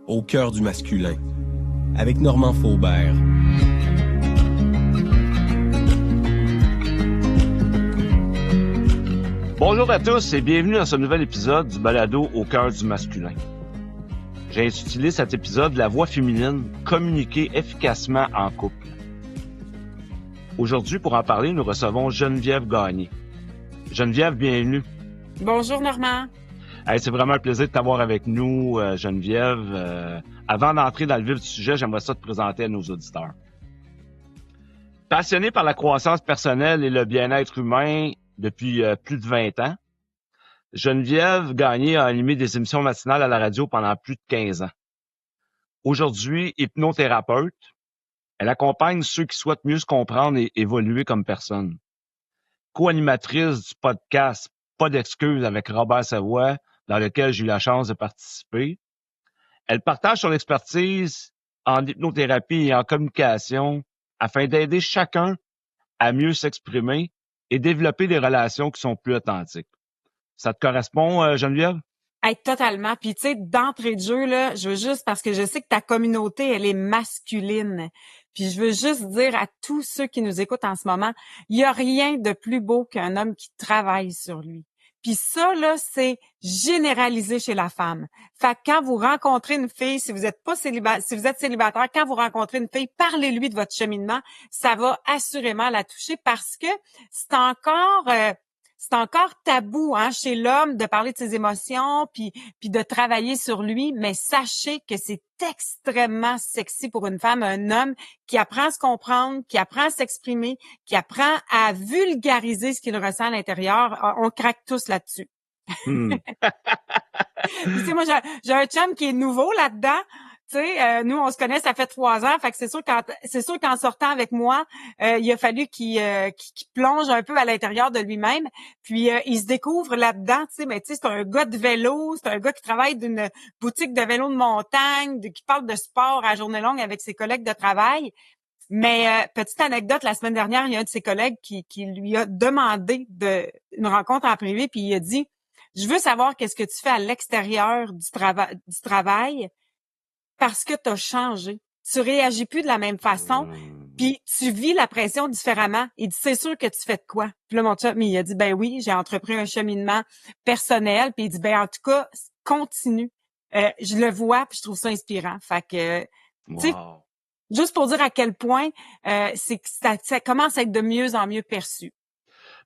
au cœur du masculin, avec Normand Faubert. Bonjour à tous et bienvenue dans ce nouvel épisode du balado au cœur du masculin. J'ai intitulé cet épisode « La voix féminine, communiquer efficacement en couple ». Aujourd'hui, pour en parler, nous recevons Geneviève Gagné. Geneviève, bienvenue. Bonjour Normand. Hey, c'est vraiment un plaisir de t'avoir avec nous, Geneviève. Avant d'entrer dans le vif du sujet, j'aimerais ça te présenter à nos auditeurs. Passionnée par la croissance personnelle et le bien-être humain depuis plus de 20 ans, Geneviève Gagné a animé des émissions matinales à la radio pendant plus de 15 ans. Aujourd'hui, hypnothérapeute, elle accompagne ceux qui souhaitent mieux se comprendre et évoluer comme personne. Co-animatrice du podcast Pas d'excuses avec Robert Savoie, dans lequel j'ai eu la chance de participer. Elle partage son expertise en hypnothérapie et en communication afin d'aider chacun à mieux s'exprimer et développer des relations qui sont plus authentiques. Ça te correspond, Geneviève? Hey, totalement. Puis tu sais, d'entrée de jeu, là, je veux juste, parce que je sais que ta communauté, elle est masculine. Puis je veux juste dire à tous ceux qui nous écoutent en ce moment, il y a rien de plus beau qu'un homme qui travaille sur lui. Puis ça, là, c'est généralisé chez la femme. Fait que quand vous rencontrez une fille, si vous êtes célibataire, quand vous rencontrez une fille, parlez-lui de votre cheminement. Ça va assurément la toucher parce que c'est encore tabou chez l'homme de parler de ses émotions puis de travailler sur lui, mais sachez que c'est extrêmement sexy pour une femme, un homme qui apprend à se comprendre, qui apprend à s'exprimer, qui apprend à vulgariser ce qu'il ressent à l'intérieur. On craque tous là-dessus. Puis, tu sais, moi, j'ai un chum qui est nouveau là-dedans. Tu sais, nous, on se connaît, ça fait 3 ans. Fait que c'est sûr qu'en sortant avec moi, il a fallu qu'il plonge un peu à l'intérieur de lui-même. Puis, il se découvre là-dedans, tu sais. Mais tu sais, c'est un gars de vélo, c'est un gars qui travaille d'une boutique de vélo de montagne, qui parle de sport à journée longue avec ses collègues de travail. Mais petite anecdote, la semaine dernière, il y a un de ses collègues qui lui a demandé une rencontre en privé, puis il a dit, je veux savoir qu'est-ce que tu fais à l'extérieur du travail. Parce que tu as changé. Tu réagis plus de la même façon, puis tu vis la pression différemment. Il dit, c'est sûr que tu fais de quoi? Puis là, mon chum, il a dit, ben oui, j'ai entrepris un cheminement personnel. Puis il dit, ben en tout cas, continue. Je le vois, puis je trouve ça inspirant. Fait que, tu sais, juste pour dire à quel point c'est que ça commence à être de mieux en mieux perçu.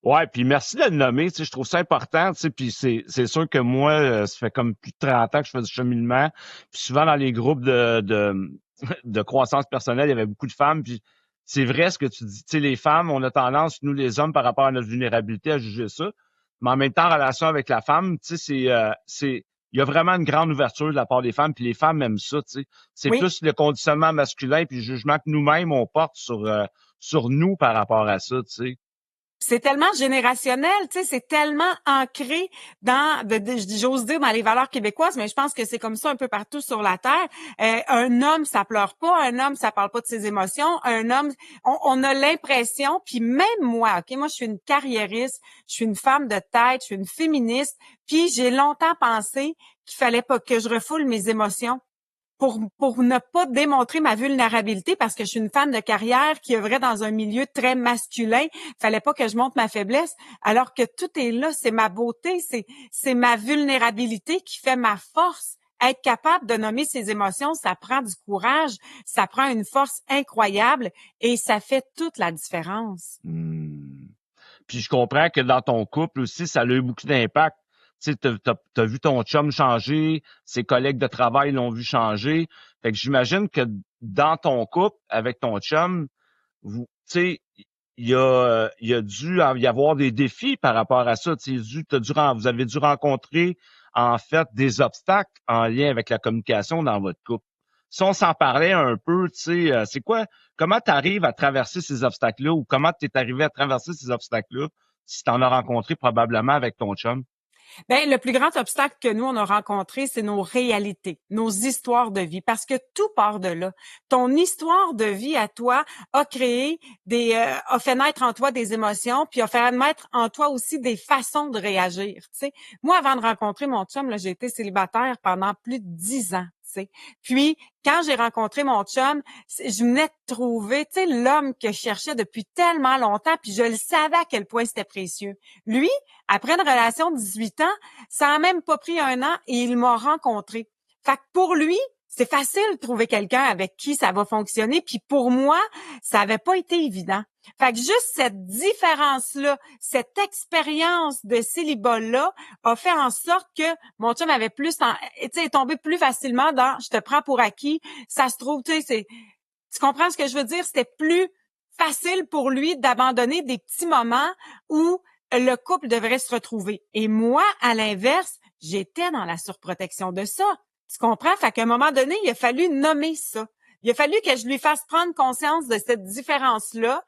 Ouais, puis merci de le nommer, tu sais, je trouve ça important, tu sais, puis c'est sûr que moi, ça fait comme plus de 30 ans que je fais du cheminement, puis souvent dans les groupes de croissance personnelle, il y avait beaucoup de femmes, puis c'est vrai ce que tu dis, tu sais, les femmes, on a tendance, nous les hommes, par rapport à notre vulnérabilité, à juger ça, mais en même temps, en relation avec la femme, tu sais, il y a vraiment une grande ouverture de la part des femmes, puis les femmes aiment ça, tu sais. C'est plus le conditionnement masculin, puis le jugement que nous-mêmes, on porte sur nous par rapport à ça, tu sais. C'est tellement générationnel, tu sais, c'est tellement ancré dans, j'ose dire, dans les valeurs québécoises, mais je pense que c'est comme ça un peu partout sur la terre. Un homme, ça pleure pas, un homme, ça parle pas de ses émotions, un homme, on a l'impression, puis même moi, ok, moi je suis une carriériste, je suis une femme de tête, je suis une féministe, puis j'ai longtemps pensé qu'il fallait pas que je refoule mes émotions. Pour ne pas démontrer ma vulnérabilité parce que je suis une femme de carrière qui œuvrait dans un milieu très masculin. Fallait pas que je montre ma faiblesse alors que tout est là. C'est ma beauté, c'est ma vulnérabilité qui fait ma force. Être capable de nommer ses émotions, ça prend du courage, ça prend une force incroyable et ça fait toute la différence. Puis je comprends que dans ton couple aussi, ça a eu beaucoup d'impact. Tu sais, t'as vu ton chum changer, ses collègues de travail l'ont vu changer. Fait que j'imagine que dans ton couple, avec ton chum, tu sais, il y a dû y avoir des défis par rapport à ça. Tu sais, vous avez dû rencontrer, en fait, des obstacles en lien avec la communication dans votre couple. Si on s'en parlait un peu, tu sais, comment tu arrives à traverser ces obstacles-là ou comment tu es arrivé à traverser ces obstacles-là si tu en as rencontré probablement avec ton chum? Ben, le plus grand obstacle que nous, on a rencontré, c'est nos réalités, nos histoires de vie, parce que tout part de là. Ton histoire de vie à toi a créé a fait naître en toi des émotions, puis a fait naître en toi aussi des façons de réagir, tu sais. Moi, avant de rencontrer mon chum, là, j'ai été célibataire pendant plus de 10 ans. sais. Puis, quand j'ai rencontré mon chum, je venais de trouver, tu sais, l'homme que je cherchais depuis tellement longtemps, puis je le savais à quel point c'était précieux. Lui, après une relation de 18 ans, ça a même pas pris 1 an et il m'a rencontré. Fait que pour lui, c'est facile de trouver quelqu'un avec qui ça va fonctionner, puis pour moi, ça avait pas été évident. Fait que juste cette différence-là, cette expérience de célibat-là a fait en sorte que mon chum avait tu sais, est tombé plus facilement dans « je te prends pour acquis ». Ça se trouve, tu sais, tu comprends ce que je veux dire? C'était plus facile pour lui d'abandonner des petits moments où le couple devrait se retrouver. Et moi, à l'inverse, j'étais dans la surprotection de ça. Tu comprends? Fait qu'à un moment donné, il a fallu nommer ça. Il a fallu que je lui fasse prendre conscience de cette différence-là.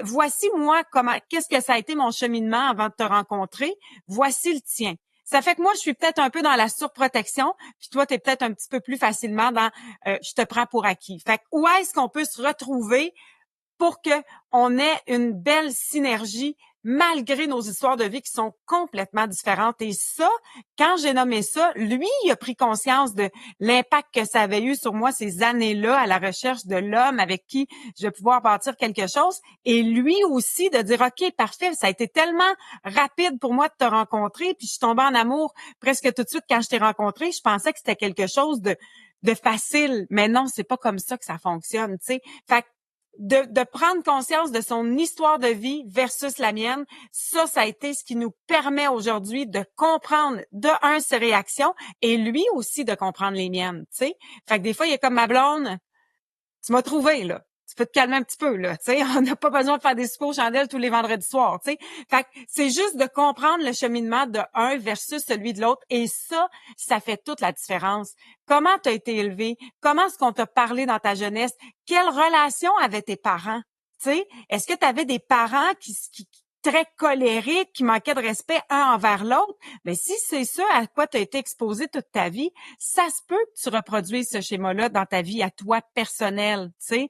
Voici moi qu'est-ce que ça a été mon cheminement avant de te rencontrer. Voici le tien. Ça fait que moi, je suis peut-être un peu dans la surprotection, puis toi, tu es peut-être un petit peu plus facilement dans je te prends pour acquis. Fait que où est-ce qu'on peut se retrouver pour que on ait une belle synergie malgré nos histoires de vie qui sont complètement différentes. Et ça, quand j'ai nommé ça, lui, il a pris conscience de l'impact que ça avait eu sur moi ces années-là à la recherche de l'homme avec qui je vais pouvoir bâtir quelque chose. Et lui aussi de dire, OK, parfait, ça a été tellement rapide pour moi de te rencontrer, puis je suis tombée en amour presque tout de suite quand je t'ai rencontré. Je pensais que c'était quelque chose de facile, mais non, c'est pas comme ça que ça fonctionne, tu sais. Fait que de prendre conscience de son histoire de vie versus la mienne, ça a été ce qui nous permet aujourd'hui de comprendre, ses réactions et lui aussi de comprendre les miennes, tu sais. Fait que des fois, il est comme ma blonde, tu m'as trouvé, là. Tu peux te calmer un petit peu, là, tu sais. On n'a pas besoin de faire des soupers aux chandelles tous les vendredis soirs, tu sais. Fait que c'est juste de comprendre le cheminement de un versus celui de l'autre. Et ça fait toute la différence. Comment tu as été élevé? Comment est-ce qu'on t'a parlé dans ta jeunesse? Quelle relation avaient tes parents? Tu sais, est-ce que tu avais des parents qui très colériques, qui manquaient de respect un envers l'autre? Mais si c'est ça à quoi tu as été exposé toute ta vie, ça se peut que tu reproduises ce schéma-là dans ta vie à toi personnelle, tu sais.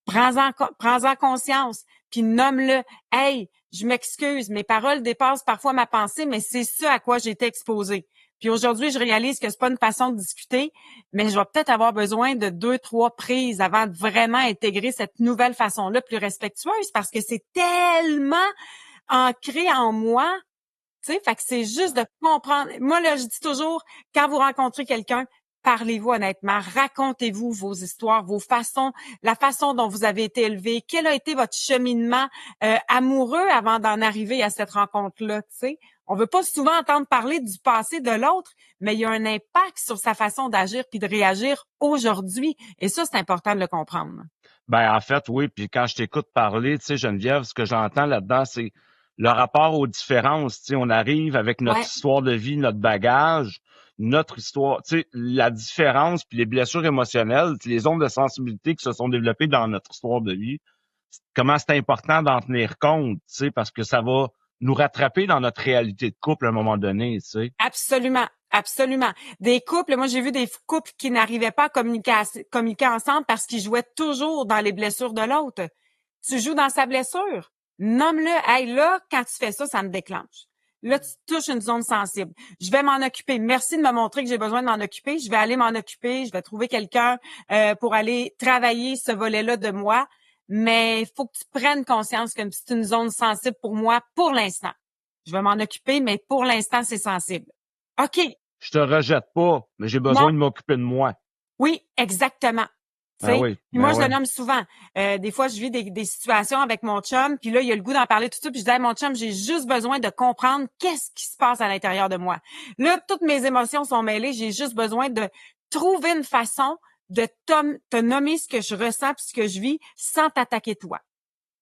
Prends-en conscience, puis nomme-le. Hey, je m'excuse, mes paroles dépassent parfois ma pensée, mais c'est ça à quoi j'ai été exposée. Puis aujourd'hui, je réalise que c'est pas une façon de discuter, mais je vais peut-être avoir besoin de 2, 3 prises avant de vraiment intégrer cette nouvelle façon-là plus respectueuse, parce que c'est tellement ancré en moi. Tu sais, fait que c'est juste de comprendre. Moi, là, je dis toujours, quand vous rencontrez quelqu'un, parlez-vous honnêtement, racontez-vous vos histoires, la façon dont vous avez été élevé, quel a été votre cheminement amoureux avant d'en arriver à cette rencontre-là, tu sais. On veut pas souvent entendre parler du passé de l'autre, mais il y a un impact sur sa façon d'agir puis de réagir aujourd'hui. Et ça, c'est important de le comprendre. Ben, en fait, oui. Puis quand je t'écoute parler, tu sais, Geneviève, ce que j'entends là-dedans, c'est le rapport aux différences. Tu sais, on arrive avec notre histoire de vie, notre bagage, notre histoire. Tu sais, la différence puis les blessures émotionnelles, les zones de sensibilité qui se sont développées dans notre histoire de vie. Comment c'est important d'en tenir compte, tu sais, parce que ça va nous rattraper dans notre réalité de couple à un moment donné, tu sais. Absolument. Absolument. Des couples, moi j'ai vu des couples qui n'arrivaient pas à communiquer ensemble parce qu'ils jouaient toujours dans les blessures de l'autre. Tu joues dans sa blessure. Nomme-le. Hey, là, quand tu fais ça, ça me déclenche. Là, tu touches une zone sensible. Je vais m'en occuper. Merci de me montrer que j'ai besoin de m'en occuper. Je vais aller m'en occuper. Je vais trouver quelqu'un pour aller travailler ce volet-là de moi. Mais il faut que tu prennes conscience que c'est une zone sensible pour moi pour l'instant. Je vais m'en occuper, mais pour l'instant, c'est sensible. OK. Je te rejette pas, mais j'ai besoin de m'occuper de moi. Oui, exactement. Oui, puis moi, je le nomme souvent. Des fois, je vis des situations avec mon chum, puis là, il a le goût d'en parler tout de suite, puis je dis à mon chum, j'ai juste besoin de comprendre qu'est-ce qui se passe à l'intérieur de moi. Là, toutes mes émotions sont mêlées, j'ai juste besoin de trouver une façon de te nommer ce que je ressens puis ce que je vis sans t'attaquer toi,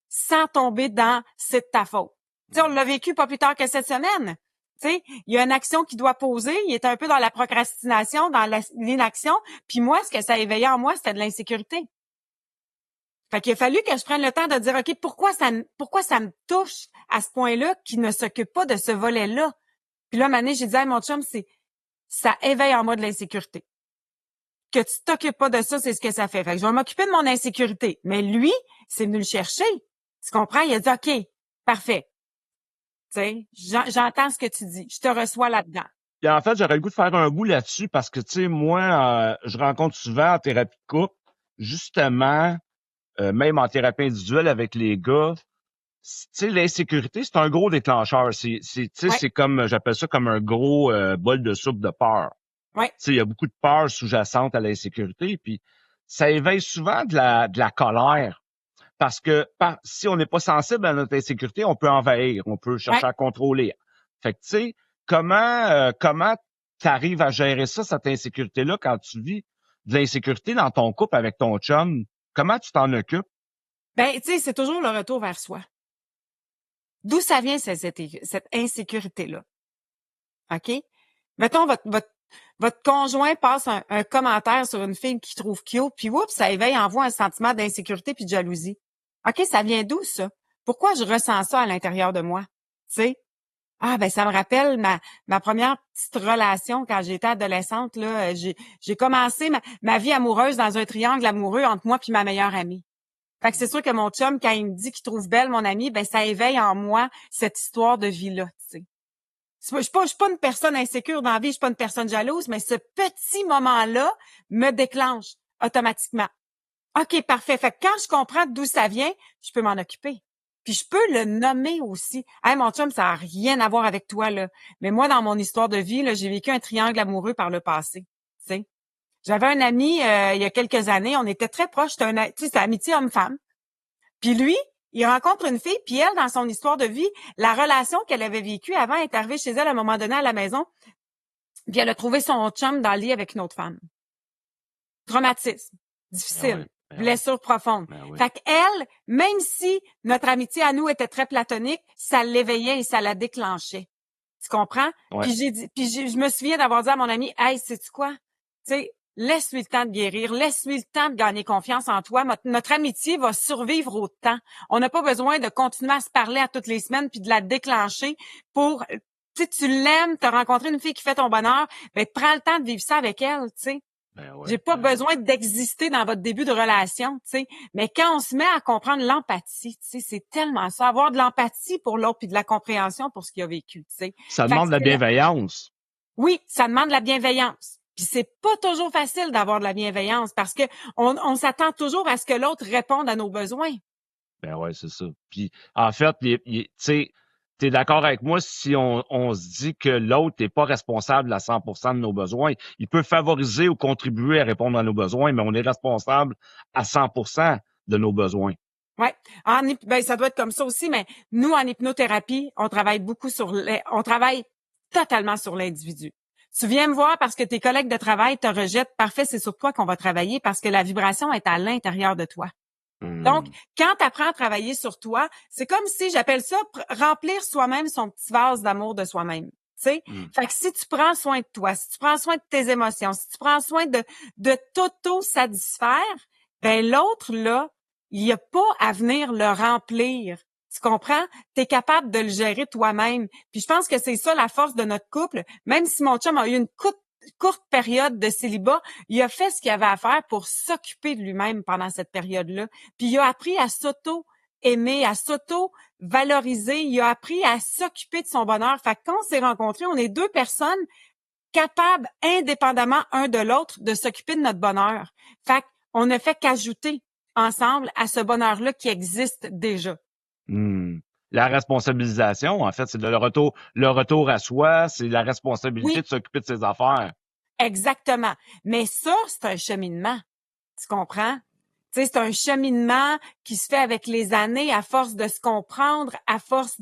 sans tomber dans « c'est de ta faute ». Tu sais, on l'a vécu pas plus tard que cette semaine. Tu sais, il y a une action qui doit poser, il est un peu dans la procrastination, dans l'inaction, puis moi, ce que ça éveillait en moi, c'était de l'insécurité. Fait qu'il a fallu que je prenne le temps de dire, OK, pourquoi ça me touche à ce point-là qui ne s'occupe pas de ce volet-là? Puis là, Mané, j'ai dit à mon chum, ça éveille en moi de l'insécurité. Que tu t'occupes pas de ça, c'est ce que ça fait. Fait que je vais m'occuper de mon insécurité. Mais lui, c'est venu le chercher. Tu comprends? Il a dit, OK, parfait. Tu sais, j'entends ce que tu dis. Je te reçois là-dedans. Puis en fait, j'aurais le goût de faire un bout là-dessus parce que, tu sais, moi, je rencontre souvent en thérapie de couple, justement, même en thérapie individuelle avec les gars, tu sais, l'insécurité, c'est un gros déclencheur. Tu sais, Ouais, c'est comme, j'appelle ça comme un gros bol de soupe de peur. ouais, Tu sais, il y a beaucoup de peur sous-jacente à l'insécurité, puis ça éveille souvent de la colère. Parce que si on n'est pas sensible à notre insécurité, on peut envahir, on peut ouais. chercher à contrôler. Fait que, tu sais, comment tu arrives à gérer ça, cette insécurité-là, quand tu vis de l'insécurité dans ton couple avec ton chum? Comment tu t'en occupes? Ben, tu sais, c'est toujours le retour vers soi. D'où ça vient, cette insécurité-là? OK? Mettons, votre conjoint passe un commentaire sur une fille qu'il trouve cute, puis oups, ça éveille en vous un sentiment d'insécurité puis de jalousie. OK, ça vient d'où, ça? Pourquoi je ressens ça à l'intérieur de moi? Tu sais? Ah, ben, ça me rappelle ma première petite relation quand j'étais adolescente, là. J'ai commencé ma vie amoureuse dans un triangle amoureux entre moi puis ma meilleure amie. Fait que c'est sûr que mon chum, quand il me dit qu'il trouve belle mon amie, ben, ça éveille en moi cette histoire de vie-là, tu sais. Je suis pas une personne insécure dans la vie, je suis pas une personne jalouse, mais ce petit moment-là me déclenche automatiquement. OK, parfait. Fait que quand je comprends d'où ça vient, je peux m'en occuper. Puis je peux le nommer aussi. Hey, mon chum, ça a rien à voir avec toi, là. Mais moi, dans mon histoire de vie, là, j'ai vécu un triangle amoureux par le passé. Tu sais. J'avais un ami, il y a quelques années, on était très proches, c'était amitié homme-femme. Puis lui, il rencontre une fille, puis elle, dans son histoire de vie, la relation qu'elle avait vécue avant est arrivée chez elle à un moment donné à la maison, puis elle a trouvé son chum dans le lit avec une autre femme. Traumatisme, Ben oui, difficile, ben oui, blessure profonde. ben oui. Fait qu'elle, même si notre amitié à nous était très platonique, ça l'éveillait et ça la déclenchait. Tu comprends? Ouais. Puis je me souviens d'avoir dit à mon ami, hey, sais-tu quoi? Tu sais, laisse-lui le temps de guérir, laisse-lui le temps de gagner confiance en toi. Notre amitié va survivre au temps. On n'a pas besoin de continuer à se parler à toutes les semaines puis de la déclencher pour, tu sais, tu l'aimes, t'as rencontré une fille qui fait ton bonheur, ben, prends le temps de vivre ça avec elle, tu sais. Ben J'ai ouais, pas ben ouais. besoin d'exister dans votre début de relation, tu sais. Mais quand on se met à comprendre l'empathie, tu sais, c'est tellement ça, avoir de l'empathie pour l'autre puis de la compréhension pour ce qu'il a vécu, tu sais. Ça Fait que demande de la bienveillance. oui, ça demande de la bienveillance. Puis c'est pas toujours facile d'avoir de la bienveillance parce que on s'attend toujours à ce que l'autre réponde à nos besoins. Ben ouais, c'est ça. Puis en fait, tu sais, t'es d'accord avec moi si on se dit que l'autre n'est pas responsable à 100% de nos besoins. Il peut favoriser ou contribuer à répondre à nos besoins, mais on est responsable à 100% de nos besoins. Ouais, ben ça doit être comme ça aussi, mais nous en hypnothérapie, on travaille beaucoup on travaille totalement sur l'individu. Tu viens me voir parce que tes collègues de travail te rejettent, parfait, c'est sur toi qu'on va travailler parce que la vibration est à l'intérieur de toi. Donc, Hum, quand tu apprends à travailler sur toi, c'est comme si j'appelle ça remplir soi-même son petit vase d'amour de soi-même. Tu sais? hum. Fait que si tu prends soin de toi, si tu prends soin de tes émotions, si tu prends soin de t'auto-satisfaire, ben l'autre, là, il n'y a pas à venir le remplir. Tu comprends? Tu es capable de le gérer toi-même. Puis je pense que c'est ça la force de notre couple. Même si mon chum a eu une courte période de célibat, il a fait ce qu'il avait à faire pour s'occuper de lui-même pendant cette période-là. Puis il a appris à s'auto-aimer, à s'auto-valoriser. Il a appris à s'occuper de son bonheur. Fait que quand on s'est rencontrés, on est deux personnes capables, indépendamment un de l'autre, de s'occuper de notre bonheur. Fait qu'on ne fait qu'ajouter ensemble à ce bonheur-là qui existe déjà. Hum. La responsabilisation, en fait, c'est le retour à soi, c'est la responsabilité Oui, de s'occuper de ses affaires. exactement. Mais ça, c'est un cheminement. Tu comprends? Tu sais, c'est un cheminement qui se fait avec les années, à force de se comprendre, à force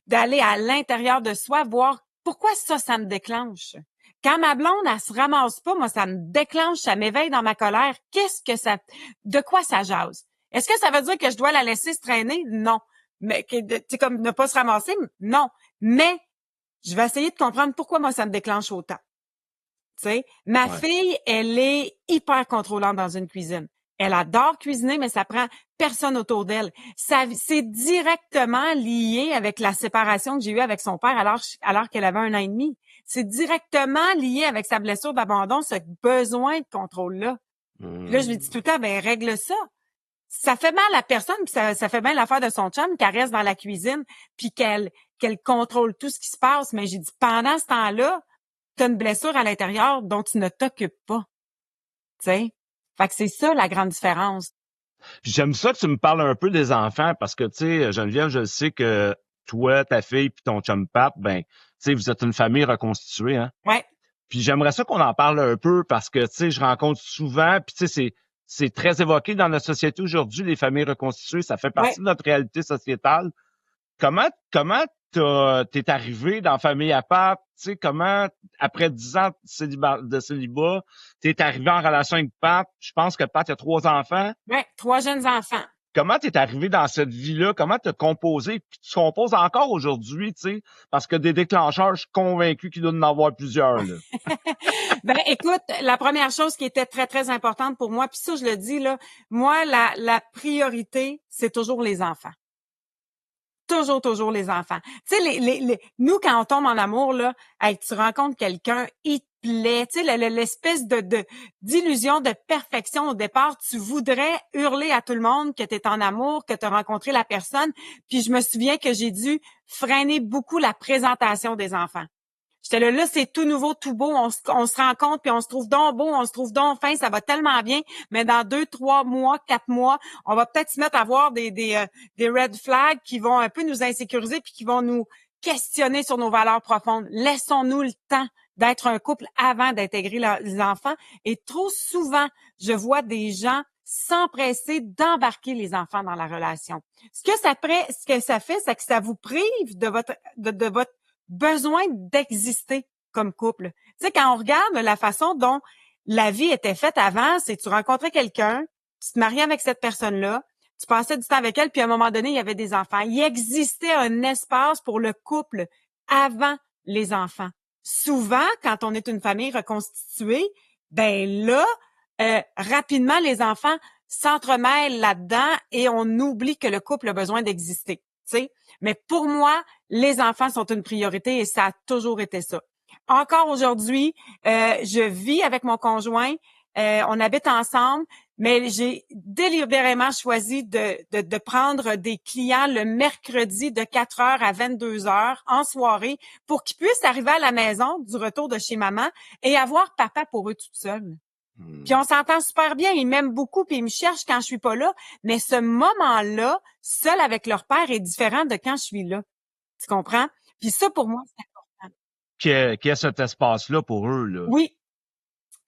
d'aller à l'intérieur de soi, voir pourquoi ça me déclenche. Quand ma blonde, elle se ramasse pas, moi, ça me déclenche, ça m'éveille dans ma colère. De quoi ça jase? Est-ce que ça veut dire que je dois la laisser se traîner? Non. Mais, tu sais, comme ne pas se ramasser? Non. Mais, je vais essayer de comprendre pourquoi moi, ça me déclenche autant. Tu sais, ma Ouais. fille, elle est hyper contrôlante dans une cuisine. Elle adore cuisiner, mais ça prend personne autour d'elle. C'est directement lié avec la séparation que j'ai eue avec son père alors qu'elle avait 1 an et demi. C'est directement lié avec sa blessure d'abandon, ce besoin de contrôle-là. Puis là, je lui dis Hum. tout le temps, ben règle ça. Ça fait mal à personne, puis ça fait bien l'affaire de son chum qu'elle reste dans la cuisine, puis qu'elle contrôle tout ce qui se passe. Mais j'ai dit, pendant ce temps-là, tu as une blessure à l'intérieur dont tu ne t'occupes pas. Tu sais? Fait que c'est ça la grande différence. Puis j'aime ça que tu me parles un peu des enfants parce que, tu sais, Geneviève, je sais que toi, ta fille puis ton chum Pat, ben, tu sais, vous êtes une famille reconstituée, hein? Ouais. Puis j'aimerais ça qu'on en parle un peu parce que, tu sais, je rencontre souvent, puis tu sais, c'est très évoqué dans notre société aujourd'hui, les familles reconstituées, ça fait partie de notre réalité sociétale. Comment t'es arrivé dans Famille à Pat? Tu sais, comment, après 10 ans de célibat, t'es arrivé en relation avec Pat? Je pense que Pat a 3 enfants. Ouais, 3 jeunes enfants. Comment t'es arrivé dans cette vie-là? Comment t'as composé? Puis tu composes encore aujourd'hui, tu sais, parce que des déclencheurs, je suis convaincu qu'il doit en avoir plusieurs, là. Ben, écoute, la première chose qui était très, très importante pour moi, puis ça, je le dis, là, moi, la priorité, c'est toujours les enfants. Toujours les enfants. Tu sais, nous, quand on tombe en amour, là, hey, tu rencontres quelqu'un, il te plaît, tu sais, l'espèce d'illusion de perfection au départ, tu voudrais hurler à tout le monde que tu es en amour, que tu as rencontré la personne, puis je me souviens que j'ai dû freiner beaucoup la présentation des enfants. J'étais là, c'est tout nouveau, tout beau, on se rencontre, puis on se trouve donc beau, on se trouve donc fin, ça va tellement bien, mais dans 2, 3 mois, 4 mois, on va peut-être se mettre à voir des red flags qui vont un peu nous insécuriser puis qui vont nous questionner sur nos valeurs profondes. Laissons-nous le temps d'être un couple avant d'intégrer les enfants. Et trop souvent, je vois des gens s'empresser d'embarquer les enfants dans la relation. Ce que ça fait, c'est que ça vous prive de votre besoin d'exister comme couple. Tu sais, quand on regarde la façon dont la vie était faite avant, c'est que tu rencontrais quelqu'un, tu te mariais avec cette personne-là, tu passais du temps avec elle, puis à un moment donné, il y avait des enfants. Il existait un espace pour le couple avant les enfants. Souvent, quand on est une famille reconstituée, ben là, rapidement, les enfants s'entremêlent là-dedans et on oublie que le couple a besoin d'exister. Tu sais? Mais pour moi, les enfants sont une priorité et ça a toujours été ça. Encore aujourd'hui, je vis avec mon conjoint, on habite ensemble, mais j'ai délibérément choisi de prendre des clients le mercredi de 4h à 22h en soirée pour qu'ils puissent arriver à la maison du retour de chez maman et avoir papa pour eux toute seule. Puis on s'entend super bien, ils m'aiment beaucoup puis ils me cherchent quand je suis pas là, mais ce moment-là, seul avec leur père est différent de quand je suis là. Tu comprends? Puis ça, pour moi, c'est important. Qu'il y a cet espace-là pour eux, là. Oui.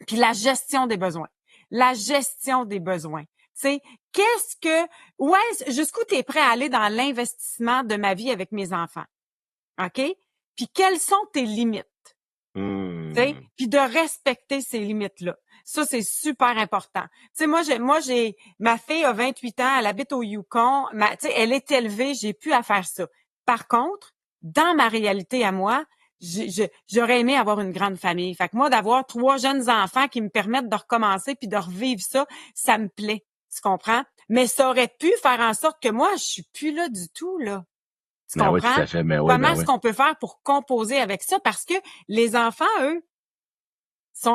Puis la gestion des besoins. La gestion des besoins. Tu sais, jusqu'où tu es prêt à aller dans l'investissement de ma vie avec mes enfants? OK? Puis quelles sont tes limites? Tu sais, puis de respecter ces limites-là. Ça, c'est super important. Tu sais, moi, j'ai ma fille a 28 ans, elle habite au Yukon, tu sais, elle est élevée, j'ai pu à faire ça. Par contre, dans ma réalité à moi, j'aurais aimé avoir une grande famille. Fait que moi, d'avoir 3 jeunes enfants qui me permettent de recommencer puis de revivre ça me plaît. Tu comprends? Mais ça aurait pu faire en sorte que moi, je suis plus là du tout, là. Tu comprends? Oui, tout à fait. Comment est-ce qu'on peut faire pour composer avec ça? Parce que les enfants, eux,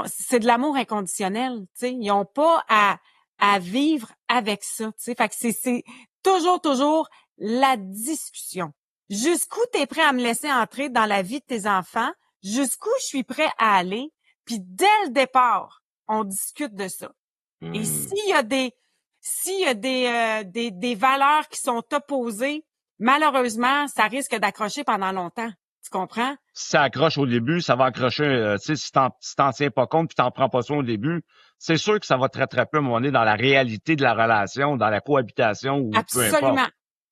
c'est de l'amour inconditionnel, tu sais. Ils ont pas à vivre avec ça, tu sais. Fait que c'est toujours la discussion. Jusqu'où tu es prêt à me laisser entrer dans la vie de tes enfants? Jusqu'où je suis prêt à aller? Puis dès le départ, on discute de ça. Et s'il y a des valeurs qui sont opposées, malheureusement, ça risque d'accrocher pendant longtemps. Tu comprends? Si ça accroche au début, ça va accrocher. Tu sais, si t'en tiens pas compte puis t'en prends pas soin au début, c'est sûr que ça va très, très peu à un moment donné dans la réalité de la relation, dans la cohabitation ou peu importe.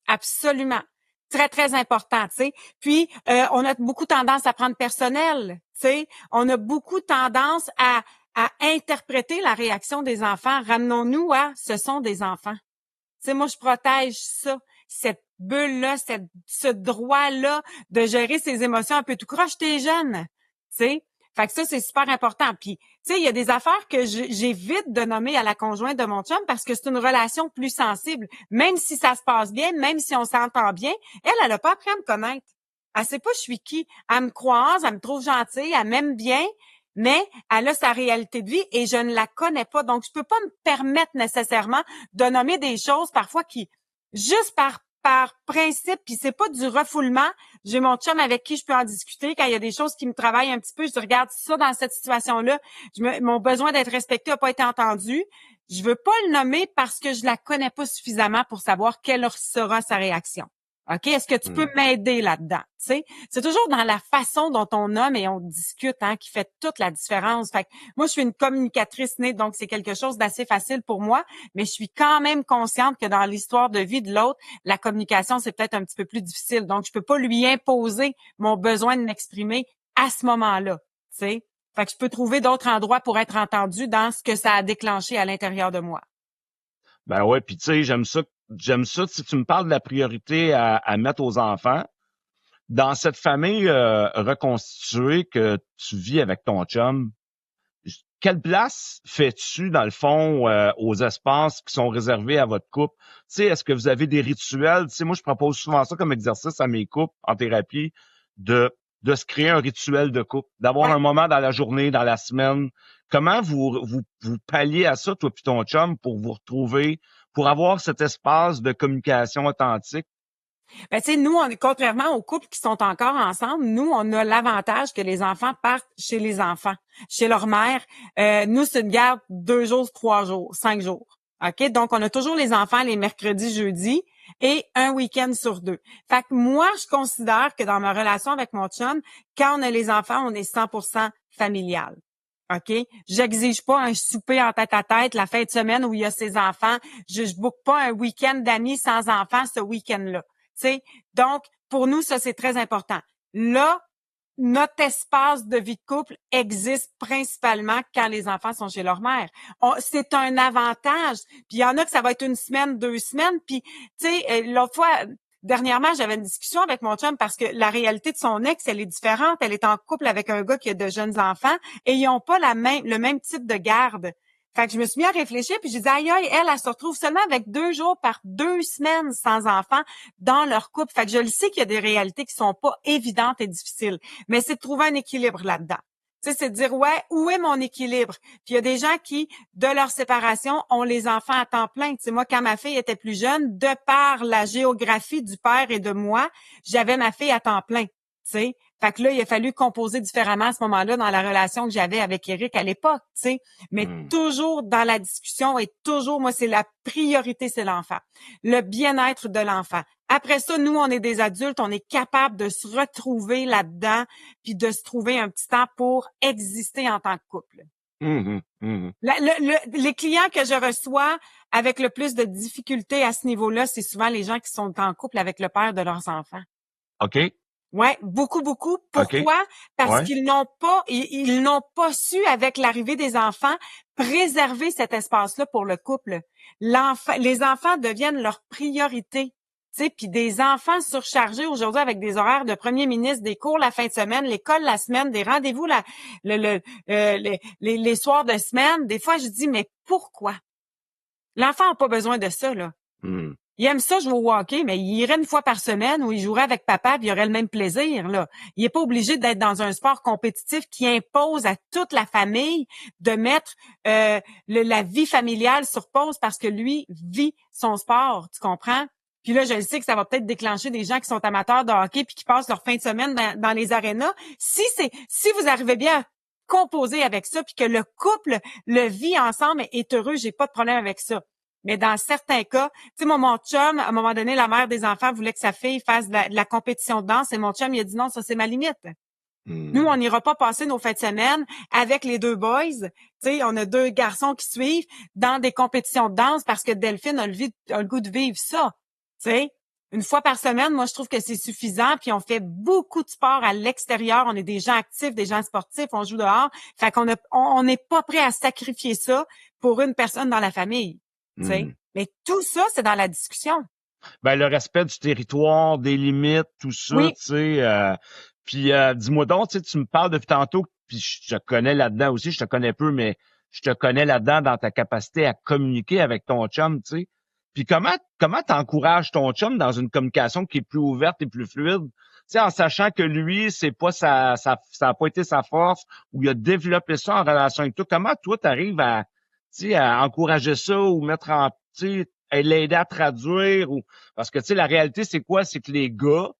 Absolument. Très, très important, tu sais. Puis, on a beaucoup tendance à prendre personnel, tu sais. On a beaucoup tendance à interpréter la réaction des enfants. Ramenons-nous à « ce sont des enfants ». Tu sais, moi, je protège ça, cette bulle-là, ce droit-là de gérer ses émotions un peu tout croche, t'es jeune, tu sais. Fait que ça, c'est super important. Puis, tu sais, il y a des affaires que j'évite de nommer à la conjointe de mon chum parce que c'est une relation plus sensible. Même si ça se passe bien, même si on s'entend bien, elle a pas appris à me connaître. Elle sait pas je suis qui. Elle me croise, elle me trouve gentille, elle m'aime bien, mais elle a sa réalité de vie et je ne la connais pas. Donc, je peux pas me permettre nécessairement de nommer des choses parfois qui, juste par par principe, puis c'est pas du refoulement. J'ai mon chum avec qui je peux en discuter. Quand il y a des choses qui me travaillent un petit peu, je dis, regarde ça dans cette situation-là. Mon besoin d'être respecté n'a pas été entendu. Je veux pas le nommer parce que je la connais pas suffisamment pour savoir quelle sera sa réaction. OK? Est-ce que tu peux m'aider là-dedans? Tu sais, c'est toujours dans la façon dont on nomme et on discute, hein, qui fait toute la différence. Fait que moi, je suis une communicatrice née, donc c'est quelque chose d'assez facile pour moi, mais je suis quand même consciente que dans l'histoire de vie de l'autre, la communication, c'est peut-être un petit peu plus difficile. Donc, je peux pas lui imposer mon besoin de m'exprimer à ce moment-là, tu sais. Fait que je peux trouver d'autres endroits pour être entendue dans ce que ça a déclenché à l'intérieur de moi. Ben ouais, puis tu sais, j'aime ça. Si tu me parles de la priorité à mettre aux enfants, dans cette famille reconstituée que tu vis avec ton chum, quelle place fais-tu, dans le fond, aux espaces qui sont réservés à votre couple? Tu sais, est-ce que vous avez des rituels? Tu sais, moi, je propose souvent ça comme exercice à mes couples en thérapie, de se créer un rituel de couple, d'avoir un moment dans la journée, dans la semaine. Comment vous palliez à ça, toi puis ton chum, pour vous retrouver, pour avoir cet espace de communication authentique? Ben, tu sais, nous, contrairement aux couples qui sont encore ensemble, nous, on a l'avantage que les enfants partent chez les enfants, chez leur mère. Nous, c'est une garde 2 jours, 3 jours, 5 jours. OK? Donc, on a toujours les enfants les mercredis, jeudis et un week-end sur 2. Fait que moi, je considère que dans ma relation avec mon chum, quand on a les enfants, on est 100% familial. OK? J'exige pas un souper en tête-à-tête la fin de semaine où il y a ses enfants. Je book pas un week-end d'amis sans enfants ce week-end-là. T'sais, donc, pour nous, ça, c'est très important. Là, notre espace de vie de couple existe principalement quand les enfants sont chez leur mère. C'est un avantage. Puis il y en a que ça va être 1 semaine, 2 semaines. Puis, tu sais, l'autre fois, dernièrement, j'avais une discussion avec mon chum parce que la réalité de son ex, elle est différente. Elle est en couple avec un gars qui a de jeunes enfants et ils n'ont pas le même type de garde. Fait que je me suis mis à réfléchir, puis j'ai dit, aïe, elle se retrouve seulement avec 2 jours par 2 semaines sans enfants dans leur couple. Fait que je le sais qu'il y a des réalités qui sont pas évidentes et difficiles, mais c'est de trouver un équilibre là-dedans. Tu sais, c'est de dire, ouais, où est mon équilibre? Puis il y a des gens qui, de leur séparation, ont les enfants à temps plein. Tu sais, moi, quand ma fille était plus jeune, de par la géographie du père et de moi, j'avais ma fille à temps plein. Tu sais, fait que là, il a fallu composer différemment à ce moment-là dans la relation que j'avais avec Eric à l'époque, tu sais. Mais toujours dans la discussion et toujours, moi, c'est la priorité, c'est l'enfant. Le bien-être de l'enfant. Après ça, nous, on est des adultes, on est capable de se retrouver là-dedans puis de se trouver un petit temps pour exister en tant que couple. Les clients que je reçois avec le plus de difficultés à ce niveau-là, c'est souvent les gens qui sont en couple avec le père de leurs enfants. OK. Ouais, beaucoup. Pourquoi? Okay. Parce qu'ils n'ont pas su, avec l'arrivée des enfants, préserver cet espace-là pour le couple. Les enfants deviennent leur priorité. Tu sais, puis des enfants surchargés aujourd'hui avec des horaires de premier ministre, des cours la fin de semaine, l'école la semaine, des rendez-vous les soirs de semaine. Des fois, je dis, mais pourquoi? L'enfant n'a pas besoin de ça, là. Il aime ça jouer au hockey, mais il irait 1 fois par semaine où il jouerait avec papa puis il aurait le même plaisir, là. Il est pas obligé d'être dans un sport compétitif qui impose à toute la famille de mettre la vie familiale sur pause parce que lui vit son sport, tu comprends? Puis là, je le sais que ça va peut-être déclencher des gens qui sont amateurs de hockey puis qui passent leur fin de semaine dans les arénas. Si vous arrivez bien à composer avec ça puis que le couple le vit ensemble et est heureux, j'ai pas de problème avec ça. Mais dans certains cas, tu sais, mon chum, à un moment donné, la mère des enfants voulait que sa fille fasse de la compétition de danse et mon chum, il a dit non, ça c'est ma limite. Nous, on n'ira pas passer nos fins de semaine avec les 2 boys. Tu sais, on a 2 garçons qui suivent dans des compétitions de danse parce que Delphine a le goût de vivre ça. Tu sais, 1 fois par semaine, moi, je trouve que c'est suffisant. Puis on fait beaucoup de sport à l'extérieur. On est des gens actifs, des gens sportifs. On joue dehors. Fait qu'on n'est pas prêt à sacrifier ça pour une personne dans la famille. Mais tout ça, c'est dans la discussion. Ben, le respect du territoire, des limites, tout ça, Oui. tu sais. Puis, dis-moi donc, tu me parles depuis tantôt, puis je te connais là-dedans aussi, je te connais peu, mais je te connais là-dedans dans ta capacité à communiquer avec ton chum, tu sais. Puis comment t'encourages ton chum dans une communication qui est plus ouverte et plus fluide? Tu sais, en sachant que lui, c'est pas ça a pas été sa force, ou il a développé ça en relation avec toi. Comment toi, t'arrives à encourager ça ou mettre en, tu sais, l'aider à traduire ou parce que tu sais la réalité c'est quoi? C'est que les gars,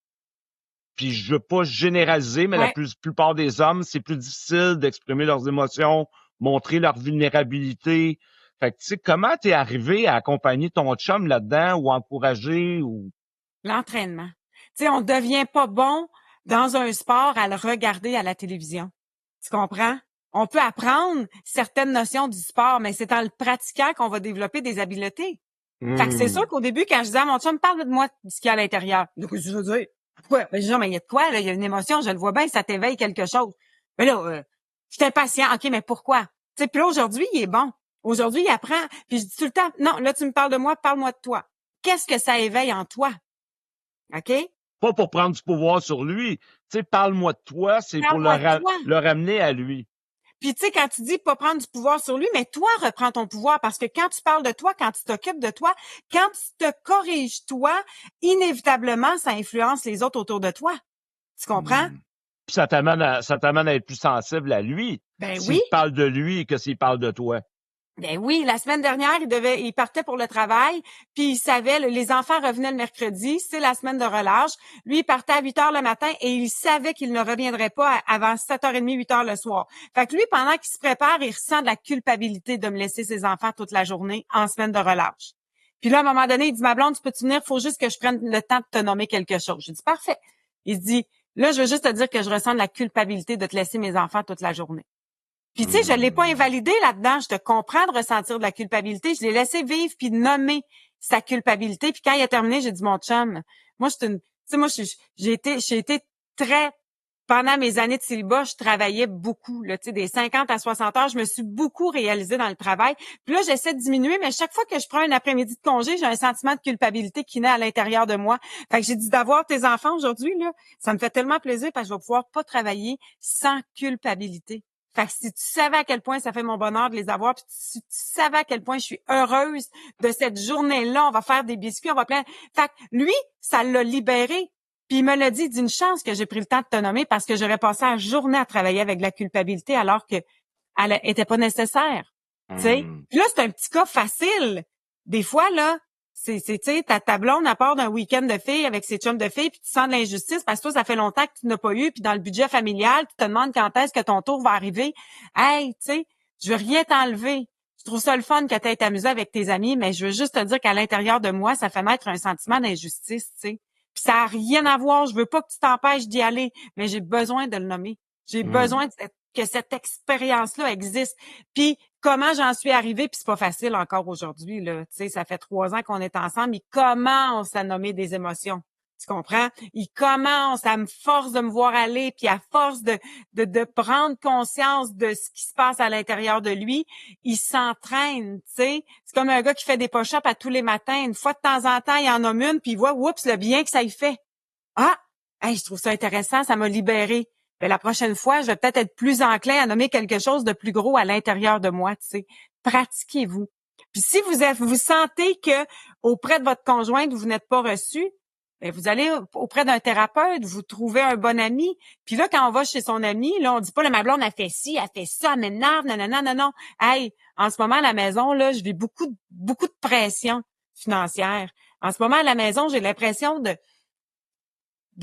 puis je veux pas généraliser, mais la Ouais. plupart des hommes, c'est plus difficile d'exprimer leurs émotions, montrer leur vulnérabilité. Fait que tu sais, comment t'es arrivé à accompagner ton chum là-dedans ou encourager ou. L'entraînement. Tu sais, on devient pas bon dans un sport à le regarder à la télévision. Tu comprends? On peut apprendre certaines notions du sport, mais c'est en le pratiquant qu'on va développer des habiletés. Fait que c'est sûr qu'au début, quand je disais à mon chum, parle de moi de ce qu'il y a à l'intérieur. Donc, je veux dire, pourquoi? Ben, je dis, non, mais il y a de quoi, là? Il y a une émotion, je le vois bien, ça t'éveille quelque chose. Mais là, je suis impatient. OK, mais pourquoi? Tu sais, puis là, aujourd'hui, il est bon. Aujourd'hui, il apprend. Puis je dis tout le temps, non, là, tu me parles de moi, parle-moi de toi. Qu'est-ce que ça éveille en toi? OK? Pas pour prendre du pouvoir sur lui. Tu sais, parle-moi de toi, c'est pour Parle-moi de toi. le ramener à lui. Puis tu sais, quand tu dis pas prendre du pouvoir sur lui, mais toi, reprends ton pouvoir. Parce que quand tu parles de toi, quand tu t'occupes de toi, quand tu te corriges toi, inévitablement, ça influence les autres autour de toi. Tu comprends? Puis ça t'amène à être plus sensible à lui. Ben S'il oui. te parle de lui que s'il parle de toi. Ben oui, la semaine dernière, il partait pour le travail, puis il savait, les enfants revenaient le mercredi, c'est la semaine de relâche. Lui, il partait à 8 heures le matin et il savait qu'il ne reviendrait pas avant 7h30, 8 heures le soir. Fait que lui, pendant qu'il se prépare, il ressent de la culpabilité de me laisser ses enfants toute la journée en semaine de relâche. Puis là, à un moment donné, il dit, ma blonde, tu peux-tu venir? Faut juste que je prenne le temps de te nommer quelque chose. J'ai dit, parfait. Il dit, là, je veux juste te dire que je ressens de la culpabilité de te laisser mes enfants toute la journée. Puis tu sais, je l'ai pas invalidé là-dedans. Je te comprends de ressentir de la culpabilité. Je l'ai laissé vivre puis nommer sa culpabilité. Puis quand il a terminé, j'ai dit mon chum, moi j'ai été très pendant mes années de célibat, je travaillais beaucoup là, tu sais des 50 à 60 heures, je me suis beaucoup réalisée dans le travail. Puis là, j'essaie de diminuer, mais chaque fois que je prends un après-midi de congé, j'ai un sentiment de culpabilité qui naît à l'intérieur de moi. Fait que j'ai dit d'avoir tes enfants aujourd'hui là, ça me fait tellement plaisir parce que je vais pouvoir pas travailler sans culpabilité. Fait que si tu savais à quel point ça fait mon bonheur de les avoir, puis si tu savais à quel point je suis heureuse de cette journée-là, on va faire des biscuits, on va plein. Fait que lui, ça l'a libéré. Puis il me l'a dit d'une chance que j'ai pris le temps de te nommer parce que j'aurais passé la journée à travailler avec de la culpabilité alors que elle était pas nécessaire. Tu sais. Puis là, c'est un petit cas facile. Des fois, là, tu sais, ta blonde, à part d'un week-end de filles avec ses chums de filles, puis tu sens de l'injustice parce que toi, ça fait longtemps que tu n'as pas eu, puis dans le budget familial, tu te demandes quand est-ce que ton tour va arriver. Hey, tu sais, je veux rien t'enlever. Je trouve ça le fun que tu aies amusé avec tes amis, mais je veux juste te dire qu'à l'intérieur de moi, ça fait naître un sentiment d'injustice, tu sais. Puis ça a rien à voir. Je veux pas que tu t'empêches d'y aller, mais j'ai besoin de le nommer. J'ai besoin que cette expérience-là existe. Puis comment j'en suis arrivée, puis c'est pas facile encore aujourd'hui, là. Tu sais, ça fait 3 ans qu'on est ensemble, mais comment on s'est nommé des émotions? Tu comprends? Il commence à me force de me voir aller, puis à force de prendre conscience de ce qui se passe à l'intérieur de lui, il s'entraîne, tu sais. C'est comme un gars qui fait des push-ups à tous les matins. Une fois de temps en temps, il en nomme une, puis il voit, oups, le bien que ça y fait. Ah! Hey, je trouve ça intéressant, ça m'a libéré. Ben, la prochaine fois, je vais peut-être être plus enclin à nommer quelque chose de plus gros à l'intérieur de moi, tu sais. Pratiquez-vous. Puis si vous sentez que auprès de votre conjointe, vous n'êtes pas reçu, ben vous allez auprès d'un thérapeute, vous trouvez un bon ami. Puis là, quand on va chez son ami, là, on dit pas, ma blonde a fait ci, a fait ça, elle m'énerve, non. Hey, en ce moment, à la maison, là, je vis beaucoup de pression financière. En ce moment, à la maison, j'ai l'impression de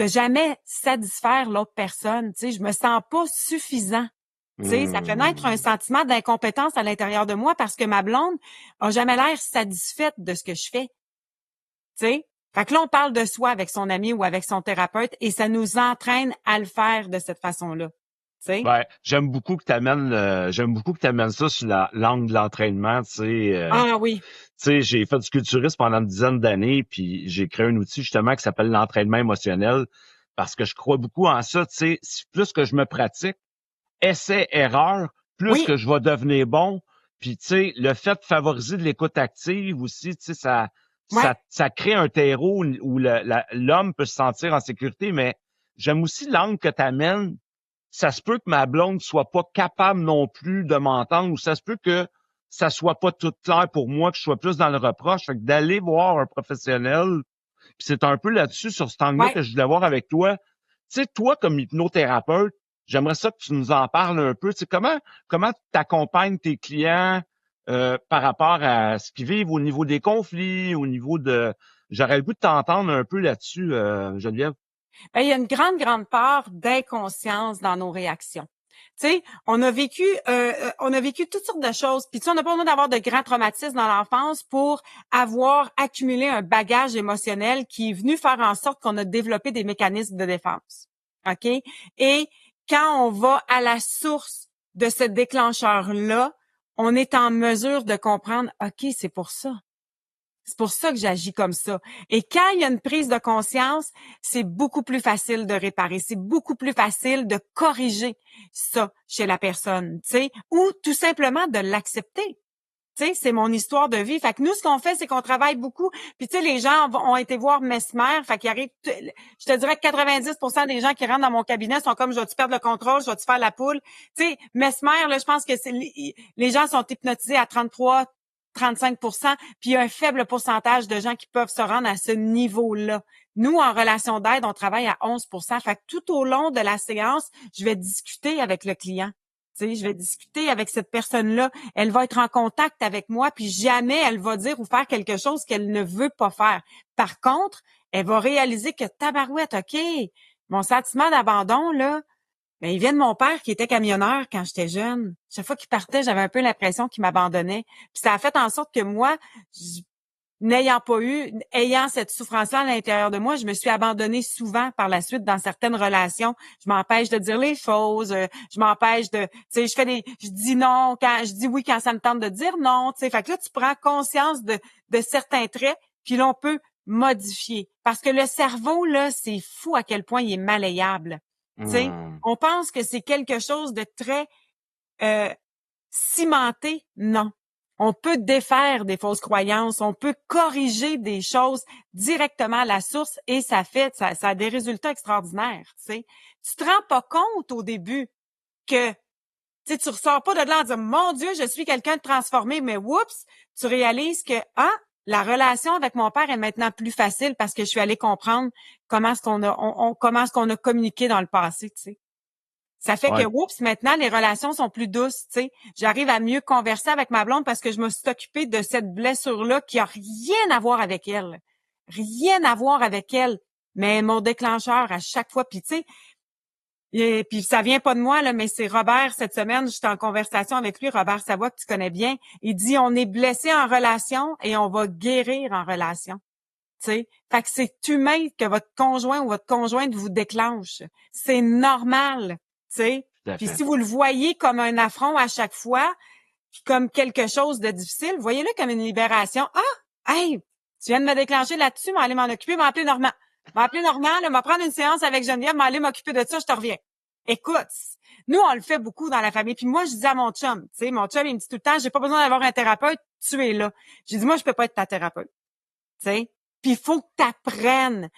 jamais satisfaire l'autre personne. Tu sais, je me sens pas suffisant. Tu sais, ça fait naître un sentiment d'incompétence à l'intérieur de moi parce que ma blonde a jamais l'air satisfaite de ce que je fais. Tu sais, fait que là, on parle de soi avec son ami ou avec son thérapeute et ça nous entraîne à le faire de cette façon-là. Tu sais? Ouais, j'aime beaucoup que tu amènes ça sur l'angle de l'entraînement, tu sais. Ah oui. Tu sais, j'ai fait du culturisme pendant une dizaine d'années, puis j'ai créé un outil justement qui s'appelle l'entraînement émotionnel parce que je crois beaucoup en ça, tu sais. Plus que je me pratique, essai-erreur, plus Oui. que je vais devenir bon. Puis, tu sais, le fait de favoriser de l'écoute active aussi, tu sais, ça crée un terreau où l'homme peut se sentir en sécurité, mais j'aime aussi l'angle que tu amènes. Ça se peut que ma blonde soit pas capable non plus de m'entendre ou ça se peut que ça soit pas tout clair pour moi, que je sois plus dans le reproche. Fait que d'aller voir un professionnel, puis c'est un peu là-dessus, sur cet angle-là que je voulais voir avec toi. Tu sais, toi, comme hypnothérapeute, j'aimerais ça que tu nous en parles un peu. Tu sais, comment tu accompagnes tes clients par rapport à ce qu'ils vivent au niveau des conflits, au niveau de... J'aurais le goût de t'entendre un peu là-dessus, Geneviève. Ben, il y a une grande, grande part d'inconscience dans nos réactions. Tu sais, on a vécu toutes sortes de choses. Puis tu sais, on n'a pas besoin d'avoir de grands traumatismes dans l'enfance pour avoir accumulé un bagage émotionnel qui est venu faire en sorte qu'on a développé des mécanismes de défense. OK? Et quand on va à la source de ce déclencheur-là, on est en mesure de comprendre, OK, c'est pour ça. C'est pour ça que j'agis comme ça. Et quand il y a une prise de conscience, c'est beaucoup plus facile de réparer. C'est beaucoup plus facile de corriger ça chez la personne, tu sais, ou tout simplement de l'accepter. Tu sais, c'est mon histoire de vie. Fait que nous, ce qu'on fait, c'est qu'on travaille beaucoup. Puis, tu sais, les gens ont été voir Mesmer. Fait qu'il arrive, je te dirais que 90% des gens qui rentrent dans mon cabinet sont comme, je vais-tu perdre le contrôle, je vais-tu faire la poule? Tu sais, Mesmer, là, je pense que les gens sont hypnotisés à 35%, puis il y a un faible pourcentage de gens qui peuvent se rendre à ce niveau-là. Nous, en relation d'aide, on travaille à 11%. Fait que tout au long de la séance, je vais discuter avec le client. Tu sais, je vais discuter avec cette personne-là. Elle va être en contact avec moi, puis jamais elle va dire ou faire quelque chose qu'elle ne veut pas faire. Par contre, elle va réaliser que tabarouette, OK, mon sentiment d'abandon, là, ben, il vient de mon père qui était camionneur quand j'étais jeune. Chaque fois qu'il partait, j'avais un peu l'impression qu'il m'abandonnait. Puis ça a fait en sorte que moi, ayant cette souffrance-là à l'intérieur de moi, je me suis abandonnée souvent par la suite dans certaines relations. Je m'empêche de dire les choses, je m'empêche de, tu sais, je dis non je dis oui quand ça me tente de dire non, tu sais. Fait que là, tu prends conscience de certains traits, puis là, on peut modifier. Parce que le cerveau, là, c'est fou à quel point il est malléable. Tu sais, on pense que c'est quelque chose de très cimenté. Non. On peut défaire des fausses croyances, on peut corriger des choses directement à la source et ça a des résultats extraordinaires, tu sais. Tu te rends pas compte au début que tu ressors pas de là en disant mon Dieu, je suis quelqu'un de transformé, mais oups, tu réalises que la relation avec mon père est maintenant plus facile parce que je suis allée comprendre comment est-ce qu'on a communiqué dans le passé, tu sais. Ça fait que, oups, maintenant, les relations sont plus douces, tu sais. J'arrive à mieux converser avec ma blonde parce que je me suis occupée de cette blessure-là qui a rien à voir avec elle. Rien à voir avec elle. Mais mon déclencheur à chaque fois, puis tu sais, et puis ça vient pas de moi, là, mais c'est Robert, cette semaine, j'étais en conversation avec lui, Robert Savoie, que tu connais bien. Il dit, on est blessé en relation et on va guérir en relation. Tu sais, fait que c'est humain que votre conjoint ou votre conjointe vous déclenche. C'est normal. Tu sais, puis si vous le voyez comme un affront à chaque fois, puis comme quelque chose de difficile, voyez-le comme une libération. Ah, hey, tu viens de me déclencher là-dessus, m'aller m'en occuper, m'appeler Normand. M'appeler Normand, là, m'a prendre une séance avec Geneviève, m'aller m'occuper de ça, je te reviens. Écoute, nous, on le fait beaucoup dans la famille. Puis moi, je dis à mon chum, tu sais, mon chum, il me dit tout le temps, j'ai pas besoin d'avoir un thérapeute, tu es là. J'ai dit, moi, je peux pas être ta thérapeute. Tu sais, puis il faut que tu apprennes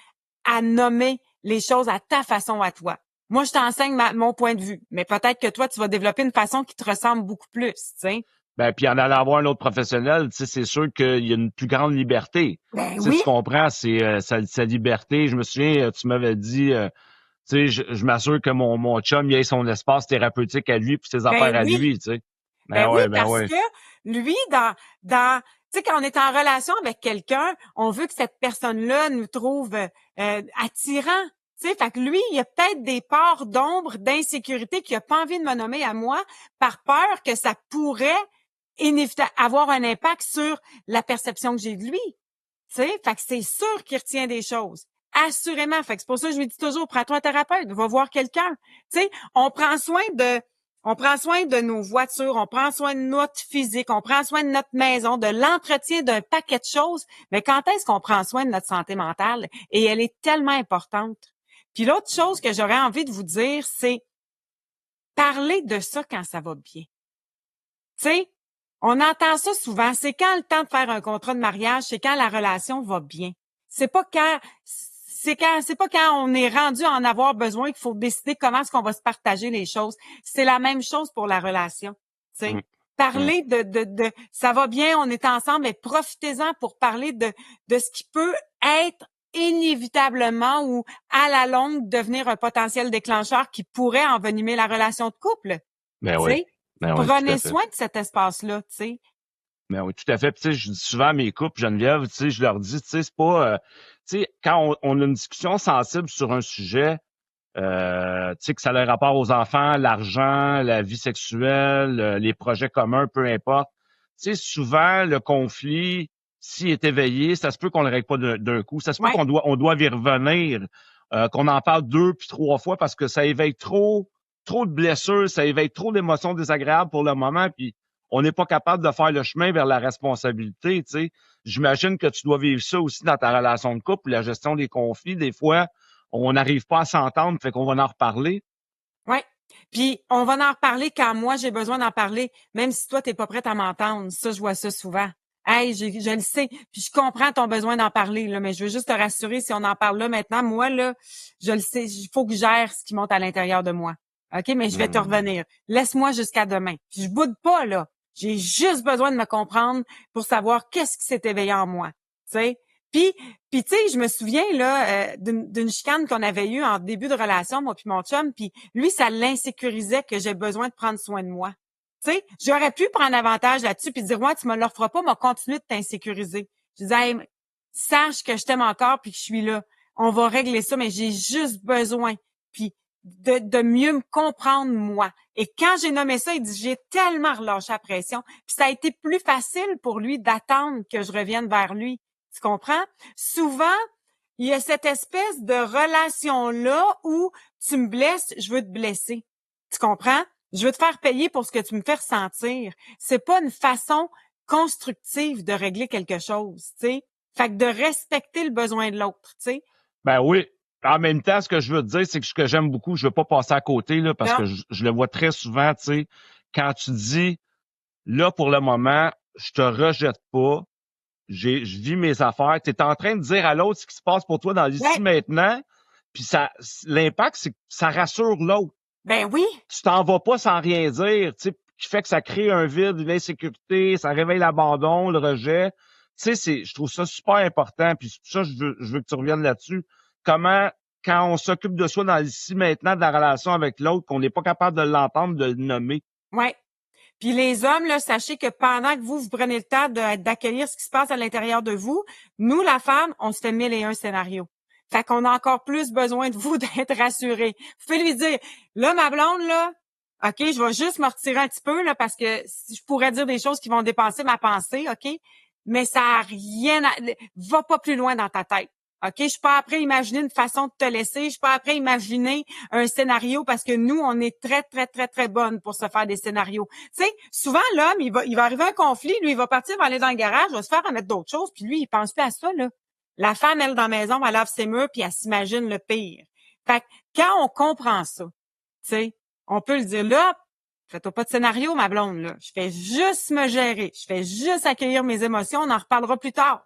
à nommer les choses à ta façon à toi. Moi, je t'enseigne mon point de vue, mais peut-être que toi, tu vas développer une façon qui te ressemble beaucoup plus, tu sais. Ben, puis en allant voir un autre professionnel, tu sais, c'est sûr qu'il y a une plus grande liberté. Ben Tu oui. tu comprends, c'est sa liberté. Je me souviens, tu m'avais dit, tu sais, je m'assure que mon chum, il ait son espace thérapeutique à lui puis ses affaires à Oui. lui, tu sais. Ben oui, parce ouais. que lui, tu sais, quand on est en relation avec quelqu'un, on veut que cette personne-là nous trouve attirant. Tu sais, fait que lui, il y a peut-être des parts d'ombre, d'insécurité qu'il a pas envie de me nommer à moi par peur que ça pourrait avoir un impact sur la perception que j'ai de lui. Tu sais, fait que c'est sûr qu'il retient des choses. Assurément. Fait que c'est pour ça que je lui dis toujours, prends-toi un thérapeute, va voir quelqu'un. Tu sais, on prend soin de nos voitures, on prend soin de notre physique, on prend soin de notre maison, de l'entretien d'un paquet de choses. Mais quand est-ce qu'on prend soin de notre santé mentale? Et elle est tellement importante. Puis l'autre chose que j'aurais envie de vous dire, c'est parler de ça quand ça va bien. Tu sais, on entend ça souvent. C'est quand le temps de faire un contrat de mariage, c'est quand la relation va bien. C'est pas quand on est rendu à en avoir besoin qu'il faut décider comment est-ce qu'on va se partager les choses. C'est la même chose pour la relation. Tu sais, parler de ça va bien, on est ensemble, mais profitez-en pour parler de ce qui peut être inévitablement ou à la longue devenir un potentiel déclencheur qui pourrait envenimer la relation de couple. Ben Tu oui. sais, Ben oui, tout à prenez fait. soin de cet espace-là, tu sais. Mais oui, tout à fait. Puis, tu sais, je dis souvent à mes couples, Geneviève, tu sais, je leur dis, tu sais, c'est pas, tu sais, quand on a une discussion sensible sur un sujet, tu sais, que ça a le rapport aux enfants, l'argent, la vie sexuelle, les projets communs, peu importe. Tu sais, souvent, le conflit, s'il est éveillé, ça se peut qu'on le règle pas d'un coup. Ça se peut Ouais, on doit y revenir, qu'on en parle 2 puis 3 fois parce que ça éveille trop de blessures, ça éveille trop d'émotions désagréables pour le moment, puis on n'est pas capable de faire le chemin vers la responsabilité, tu sais. J'imagine que tu dois vivre ça aussi dans ta relation de couple, la gestion des conflits. Des fois, on n'arrive pas à s'entendre, fait qu'on va en reparler. ouais. Puis on va en reparler quand moi j'ai besoin d'en parler, même si toi t'es pas prête à m'entendre. Ça, je vois ça souvent. Hey, je le sais, puis je comprends ton besoin d'en parler là, mais je veux juste te rassurer, si on en parle là maintenant, moi là, je le sais, il faut que je gère ce qui monte à l'intérieur de moi. OK, mais je vais te Hmm. revenir. Laisse-moi jusqu'à demain. Puis je boude pas là. J'ai juste besoin de me comprendre pour savoir qu'est-ce qui s'est éveillé en moi. Tu sais? Puis puis tu sais, je me souviens là d'une chicane qu'on avait eue en début de relation, moi puis mon chum, puis lui, ça l'insécurisait que j'ai besoin de prendre soin de moi. Tu sais, j'aurais pu prendre avantage là-dessus puis dire ouais, tu me le referas pas, mais continuer de t'insécuriser. Je disais hey, sache que je t'aime encore puis que je suis là. On va régler ça, mais j'ai juste besoin puis de mieux me comprendre moi. Et quand j'ai nommé ça, il dit j'ai tellement relâché la pression, puis ça a été plus facile pour lui d'attendre que je revienne vers lui. Tu comprends? Souvent, il y a cette espèce de relation-là où tu me blesses, je veux te blesser. Tu comprends? Je veux te faire payer pour ce que tu me fais ressentir. C'est pas une façon constructive de régler quelque chose, tu sais. Fait que de respecter le besoin de l'autre, tu sais. Ben oui. En même temps, ce que je veux te dire, c'est que ce que j'aime beaucoup, je veux pas passer à côté, là, parce Non, que je le vois très souvent, tu sais, quand tu dis, là, pour le moment, je te rejette pas, je vis mes affaires, tu es en train de dire à l'autre ce qui se passe pour toi dans l'ici ouais, maintenant, puis ça, l'impact, c'est que ça rassure l'autre. ben oui, Tu t'en vas pas sans rien dire, tu sais, qui fait que ça crée un vide, une insécurité, ça réveille l'abandon, le rejet. Tu sais, je trouve ça super important, puis c'est pour ça que je veux que tu reviennes là-dessus. Comment, quand on s'occupe de soi dans l'ici maintenant, de la relation avec l'autre, qu'on n'est pas capable de l'entendre, de le nommer. ouais. Puis les hommes, là, sachez que pendant que vous prenez le temps d'accueillir ce qui se passe à l'intérieur de vous, nous, la femme, on se fait 1001 scénarios. Fait qu'on a encore plus besoin de vous d'être rassurés. Vous pouvez lui dire, là, ma blonde, là, OK, je vais juste me retirer un petit peu, là, parce que je pourrais dire des choses qui vont dépasser ma pensée, OK? Mais ça a rien à... Va pas plus loin dans ta tête. OK? Je suis pas après imaginer une façon de te laisser. Je suis pas après imaginer un scénario parce que nous, on est très, très, très, très bonnes pour se faire des scénarios. Tu sais, souvent, l'homme, il va arriver un conflit, lui, il va partir, va aller dans le garage, va se faire remettre d'autres choses, puis lui, il pense plus à ça, là. La femme, elle, dans la maison, elle lave ses murs, puis elle s'imagine le pire. Fait que quand on comprend ça, tu sais, on peut le dire, là, fais-toi pas de scénario, ma blonde, là. Je fais juste me gérer. Je fais juste accueillir mes émotions. On en reparlera plus tard.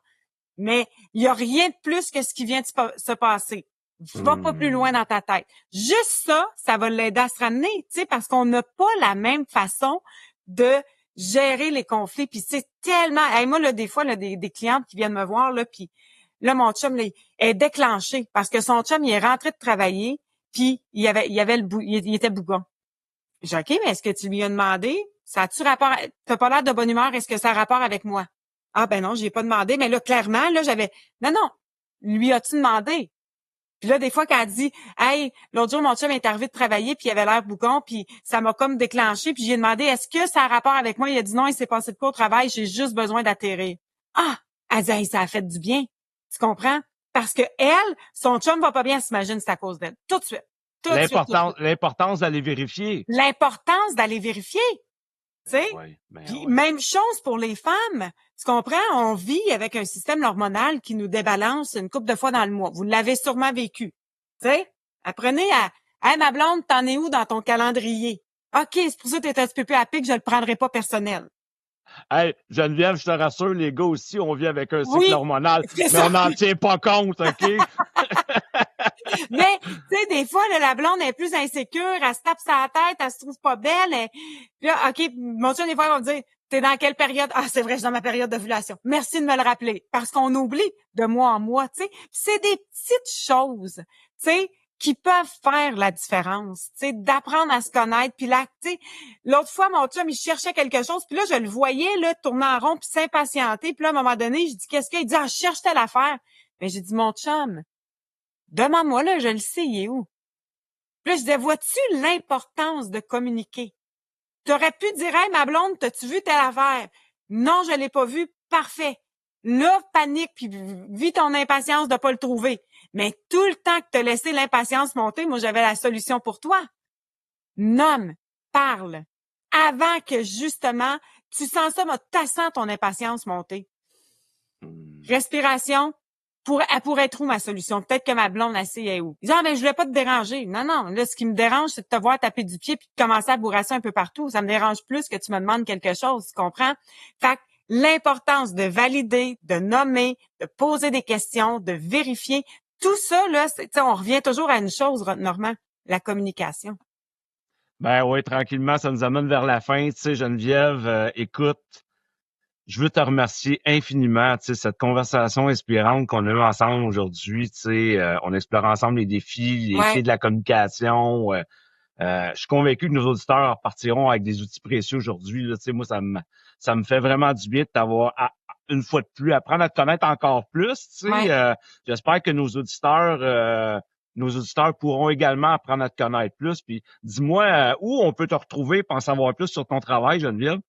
Mais il y a rien de plus que ce qui vient de se passer. Va pas plus loin dans ta tête. Juste ça, ça va l'aider à se ramener, tu sais, parce qu'on n'a pas la même façon de gérer les conflits. Puis c'est tellement... Hey, moi, là, des fois, là, des clientes qui viennent me voir, là, puis là, mon chum, là, il est déclenché parce que son chum, il est rentré de travailler, puis il était bougon. J'ai dit, OK, mais est-ce que tu lui as demandé? Ça a-tu rapport? T'as pas l'air de bonne humeur, est-ce que ça a rapport avec moi? Ah ben non, j'ai pas demandé, mais là, clairement, là, j'avais. Non, non. Lui as-tu demandé? Puis là, des fois, quand elle dit hey, l'autre jour, mon chum est arrivé de travailler, puis il avait l'air bougon, puis ça m'a comme déclenché, puis j'ai demandé est-ce que ça a rapport avec moi? Il a dit non, il s'est passé de quoi au travail, j'ai juste besoin d'atterrir. Ah! Elle dit hey, ça a fait du bien. Tu comprends? Parce que elle, son chum va pas bien, elle s'imagine que c'est à cause d'elle. Tout de suite. Tout de suite, tout de suite. L'importance d'aller vérifier. L'importance d'aller vérifier. Tu sais? Ben Puis oui. même chose pour les femmes. Tu comprends? On vit avec un système hormonal qui nous débalance une couple de fois dans le mois. Vous l'avez sûrement vécu. Tu sais? Apprenez à hey, ma blonde, t'en es où dans ton calendrier? OK, c'est pour ça que t'es un petit peu plus à pic, je le prendrai pas personnel. Hey, Geneviève, je te rassure, les gars aussi, on vit avec un cycle Oui, hormonal, c'est mais ça. on n'en tient pas compte, OK? Mais, tu sais, des fois, là, la blonde est plus insécure, elle se tape sa tête, elle se trouve pas belle. Puis là, OK, mon chum, des fois, il va me dire, t'es dans quelle période? Ah, c'est vrai, je suis dans ma période d'ovulation. Merci de me le rappeler. Parce qu'on oublie de mois en mois, tu sais. C'est des petites choses, tu sais, qui peuvent faire la différence, tu sais, d'apprendre à se connaître. Puis là, tu sais, l'autre fois, mon chum, il cherchait quelque chose, puis là, je le voyais, là, tourner en rond, puis s'impatienter. Puis là, à un moment donné, je dis, qu'est-ce qu'il dit? Ah, je cherche telle affaire. Mais j'ai dit, mon chum, demande-moi, là, je le sais, il est où? Puis là, je disais, vois-tu l'importance de communiquer? T'aurais pu dire, hey, ma blonde, t'as-tu vu telle affaire? Non, je l'ai pas vu. Parfait. Là, panique, puis vis ton impatience de pas le trouver. Mais tout le temps que t'as laissé l'impatience monter, moi, j'avais la solution pour toi. Nomme, parle, avant que, justement, tu sens ça, tu sens ton impatience monter. Respiration, elle pourrait être où ma solution? Peut-être que ma blonde, elle sait elle est où. Ils disent, ah, mais je voulais pas te déranger. Non, là, ce qui me dérange, c'est de te voir taper du pied puis de commencer à bourrasser un peu partout. Ça me dérange plus que tu me demandes quelque chose, tu comprends? Fait que l'importance de valider, de nommer, de poser des questions, de vérifier, tout ça, là, on revient toujours à une chose, Normand, la communication. Ben oui, tranquillement, ça nous amène vers la fin. Tu sais, Geneviève, écoute, je veux te remercier infiniment, tu sais, cette conversation inspirante qu'on a eue ensemble aujourd'hui. Tu sais, on explore ensemble les défis, les clés de la communication. Je suis convaincu que nos auditeurs repartiront avec des outils précieux aujourd'hui. Là, tu sais, moi, ça me fait vraiment du bien de t'avoir une fois de plus, apprendre à te connaître encore plus. Tu sais, j'espère que nos auditeurs pourront également apprendre à te connaître plus. Puis dis-moi où on peut te retrouver pour en savoir plus sur ton travail, Geneviève.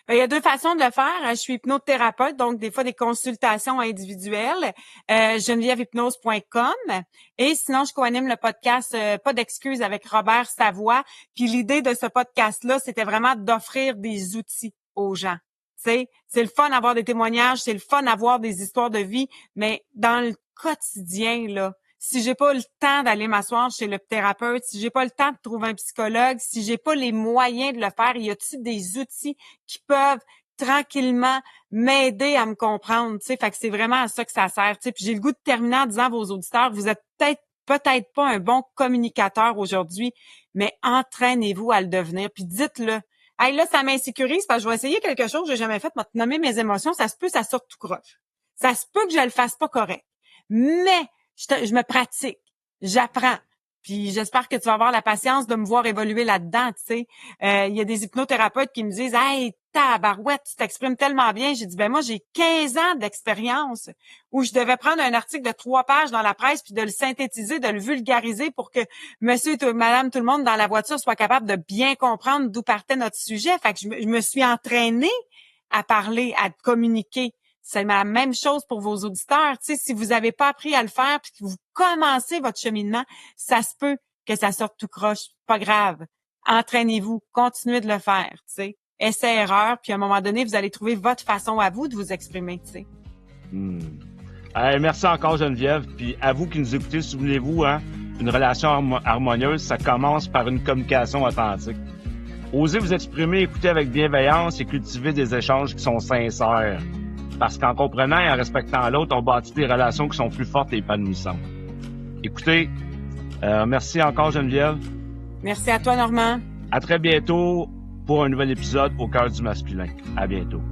Il y a 2 façons de le faire. Je suis hypnothérapeute, donc des fois des consultations individuelles. GenevièveHypnose.com. Et sinon, je co-anime le podcast Pas d'excuses avec Robert Savoie. Puis l'idée de ce podcast-là, c'était vraiment d'offrir des outils aux gens. C'est le fun d'avoir des témoignages, c'est le fun d'avoir des histoires de vie, mais dans le quotidien, là, si j'ai pas le temps d'aller m'asseoir chez le thérapeute, si j'ai pas le temps de trouver un psychologue, si j'ai pas les moyens de le faire, y a-t-il des outils qui peuvent tranquillement m'aider à me comprendre, tu sais, fait que c'est vraiment à ça que ça sert, tu sais. Puis j'ai le goût de terminer en disant à vos auditeurs, vous êtes peut-être pas un bon communicateur aujourd'hui, mais entraînez-vous à le devenir, puis dites-le. Hey, là, ça m'insécurise parce que je vais essayer quelque chose que j'ai jamais fait, m'a nommer mes émotions, ça se peut, ça sorte tout croche. Ça se peut que je le fasse pas correct. Mais je me pratique, j'apprends. Puis j'espère que tu vas avoir la patience de me voir évoluer là-dedans, tu sais. Il y a des hypnothérapeutes qui me disent « Hey, tabarouette, tu t'exprimes tellement bien. » J'ai dit « Ben moi, j'ai 15 ans d'expérience où je devais prendre un article de 3 pages dans la presse puis de le synthétiser, de le vulgariser pour que monsieur et madame, tout le monde dans la voiture soit capable de bien comprendre d'où partait notre sujet. » Fait que je me suis entraînée à parler, à communiquer. C'est la même chose pour vos auditeurs. Tu sais, si vous n'avez pas appris à le faire puis que vous commencez votre cheminement, ça se peut que ça sorte tout croche. Pas grave. Entraînez-vous. Continuez de le faire, tu sais. Essai-erreur, puis à un moment donné, vous allez trouver votre façon à vous de vous exprimer, tu sais. Merci encore, Geneviève. Puis à vous qui nous écoutez, souvenez-vous, une relation harmonieuse, ça commence par une communication authentique. Osez vous exprimer, écouter avec bienveillance et cultiver des échanges qui sont sincères. Parce qu'en comprenant et en respectant l'autre, on bâtit des relations qui sont plus fortes et épanouissantes. Écoutez, merci encore Geneviève. Merci à toi Normand. À très bientôt pour un nouvel épisode au cœur du masculin. À bientôt.